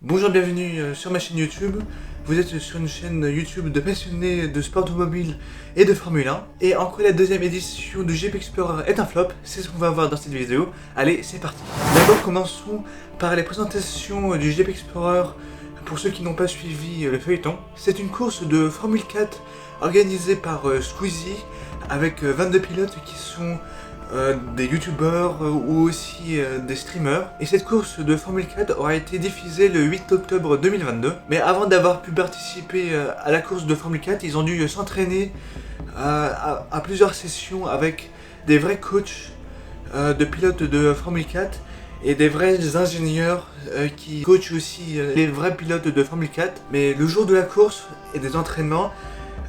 Bonjour, bienvenue sur ma chaîne YouTube. Vous êtes sur une chaîne YouTube de passionnés de sport automobile et de Formule 1. Et en quoi la deuxième édition du GP Explorer est un flop, c'est ce qu'on va voir dans cette vidéo. Allez, c'est parti. D'abord, commençons par les présentations du GP Explorer. Pour ceux qui n'ont pas suivi le feuilleton, c'est une course de Formule 4 organisée par Squeezie avec 22 pilotes qui sont des youtubeurs ou aussi des streamers. Et cette course de Formule 4 aura été diffusée le 8 octobre 2022. Mais avant d'avoir pu participer à la course de Formule 4, ils ont dû s'entraîner à plusieurs sessions avec des vrais coachs de pilotes de Formule 4 et des vrais ingénieurs qui coachent aussi les vrais pilotes de Formule 4. Mais le jour de la course et des entraînements,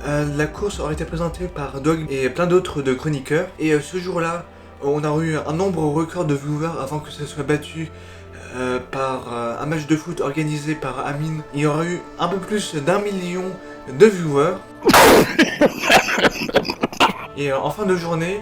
la course aurait été présentée par Dog et plein d'autres de chroniqueurs. Et ce jour-là, on a eu un nombre record de viewers avant que ça soit battu par un match de foot organisé par Amine. Il y aura eu un peu plus d'1 million de viewers. Et en fin de journée,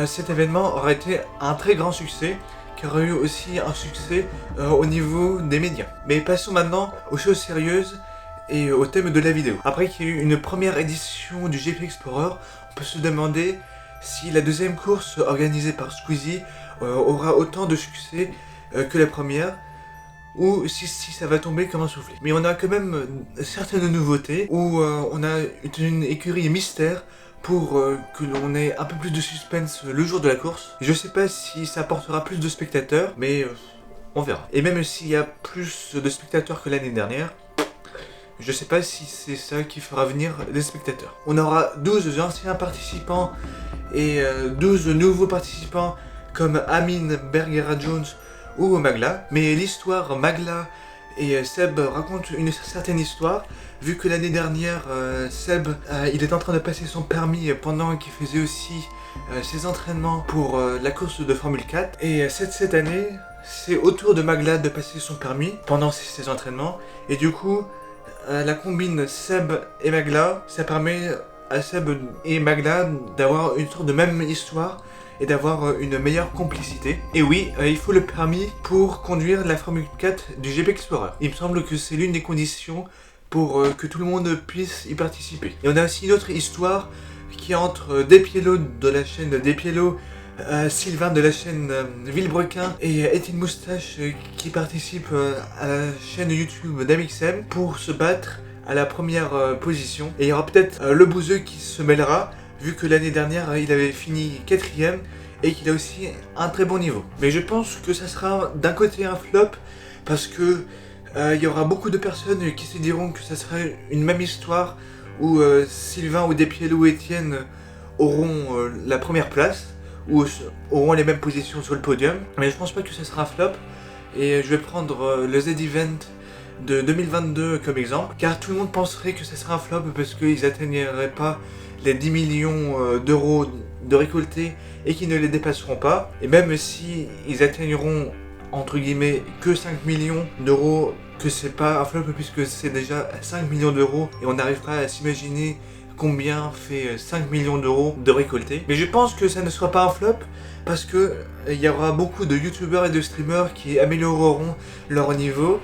cet événement aura été un très grand succès, qui aura eu aussi un succès au niveau des médias. Mais passons maintenant aux choses sérieuses et au thème de la vidéo. Après qu'il y ait eu une première édition du GP Explorer, on peut se demander si la deuxième course organisée par Squeezie aura autant de succès que la première, ou si ça va tomber comme un soufflet. Mais on a quand même certaines nouveautés, où on a une écurie mystère pour que l'on ait un peu plus de suspense le jour de la course. Je sais pas si ça apportera plus de spectateurs, mais on verra. Et même s'il y a plus de spectateurs que l'année dernière, je sais pas si c'est ça qui fera venir des spectateurs. On aura 12 anciens participants et 12 nouveaux participants comme Amine, Bergera Jones ou Magla. Mais l'histoire Magla et Seb racontent une certaine histoire, vu que l'année dernière, Seb il est en train de passer son permis pendant qu'il faisait aussi ses entraînements pour la course de Formule 4. Et cette année, c'est au tour de Magla de passer son permis pendant ses entraînements. Et du coup, la combine Seb et Magla, ça permet à Seb et Magla d'avoir une sorte de même histoire et d'avoir une meilleure complicité. Et oui, il faut le permis pour conduire la Formule 4 du GP Explorer. Il me semble que c'est l'une des conditions pour que tout le monde puisse y participer. Et on a aussi une autre histoire qui est entre Despiello de la chaîne Despiello, Sylvain de la chaîne Villebrequin et Étienne Moustache qui participe à la chaîne YouTube d'Amixem pour se battre à la première position. Et il y aura peut-être le Bouzeux qui se mêlera, vu que l'année dernière il avait fini 4ème et qu'il a aussi un très bon niveau. Mais je pense que ça sera d'un côté un flop, parce que il y aura beaucoup de personnes qui se diront que ça sera une même histoire où Sylvain ou Despiello ou Étienne auront la première place, ou auront les mêmes positions sur le podium. Mais je pense pas que ça sera un flop, et je vais prendre le Z-Event de 2022 comme exemple, car tout le monde penserait que ça sera un flop parce qu'ils n'atteigneraient pas les 10 millions d'euros de récoltés et qu'ils ne les dépasseront pas. Et même si ils atteigneront entre guillemets que 5 millions d'euros, que c'est pas un flop puisque c'est déjà 5 millions d'euros et on n'arrivera à s'imaginer combien fait 5 millions d'euros de récoltés. Mais je pense que ça ne sera pas un flop, parce que il y aura beaucoup de youtubeurs et de streamers qui amélioreront leur niveau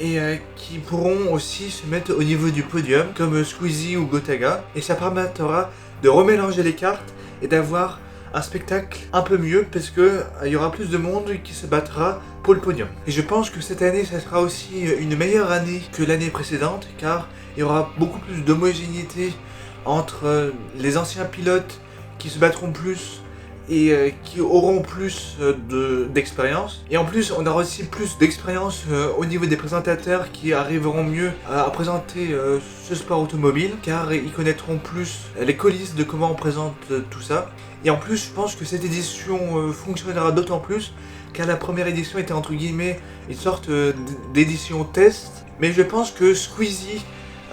et qui pourront aussi se mettre au niveau du podium, comme Squeezie ou Gotaga, et ça permettra de remélanger les cartes et d'avoir un spectacle un peu mieux, parce que il y aura plus de monde qui se battra pour le podium. Et je pense que cette année, ça sera aussi une meilleure année que l'année précédente, car il y aura beaucoup plus d'homogénéité entre les anciens pilotes qui se battront plus et qui auront plus d'expérience. Et en plus, on aura aussi plus d'expérience au niveau des présentateurs qui arriveront mieux à présenter ce sport automobile, car ils connaîtront plus les coulisses de comment on présente tout ça. Et en plus, je pense que cette édition fonctionnera d'autant plus, car la première édition était entre guillemets une sorte d'édition test. Mais je pense que Squeezie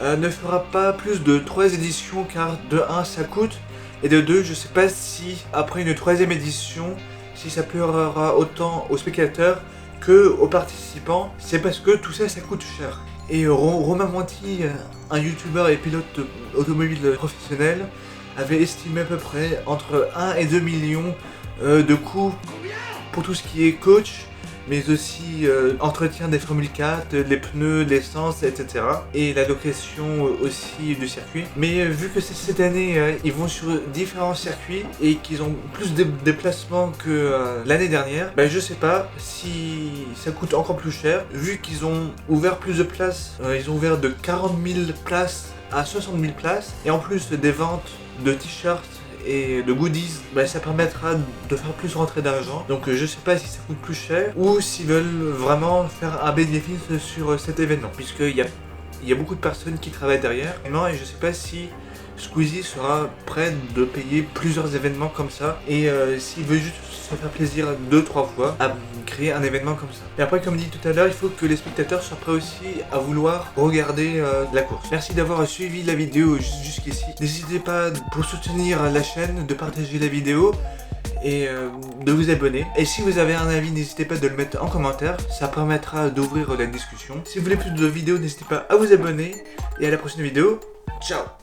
ne fera pas plus de 3 éditions, car de 1 ça coûte, et de 2 je sais pas si après une 3ème édition, si ça plaira autant aux spectateurs que aux participants. C'est parce que tout ça coûte cher. Et Romain Monti, un youtubeur et pilote automobile professionnel, avait estimé à peu près entre 1 et 2 millions de coûts pour tout ce qui est coach, mais aussi entretien des Formule 4, les pneus, l'essence, etc. Et la location aussi du circuit. Mais vu que cette année, ils vont sur différents circuits et qu'ils ont plus de déplacements que l'année dernière, bah, je sais pas si ça coûte encore plus cher, vu qu'ils ont ouvert plus de places. Ils ont ouvert de 40 000 places à 60 000 places, et en plus des ventes de t-shirts et de goodies, bah, ça permettra de faire plus rentrer d'argent. Donc je sais pas si ça coûte plus cher ou s'ils veulent vraiment faire un bénéfice sur cet événement, puisqu'il y a beaucoup de personnes qui travaillent derrière. Et je sais pas si Squeezie sera prêt de payer plusieurs événements comme ça, et s'il veut juste se faire plaisir 2-3 fois à créer un événement comme ça. Et après, comme dit tout à l'heure, il faut que les spectateurs soient prêts aussi à vouloir regarder la course. Merci d'avoir suivi la vidéo jusqu'ici. N'hésitez pas, pour soutenir la chaîne, de partager la vidéo et de vous abonner. Et si vous avez un avis, n'hésitez pas de le mettre en commentaire, ça permettra d'ouvrir la discussion. Si vous voulez plus de vidéos, n'hésitez pas à vous abonner, et à la prochaine vidéo. Ciao!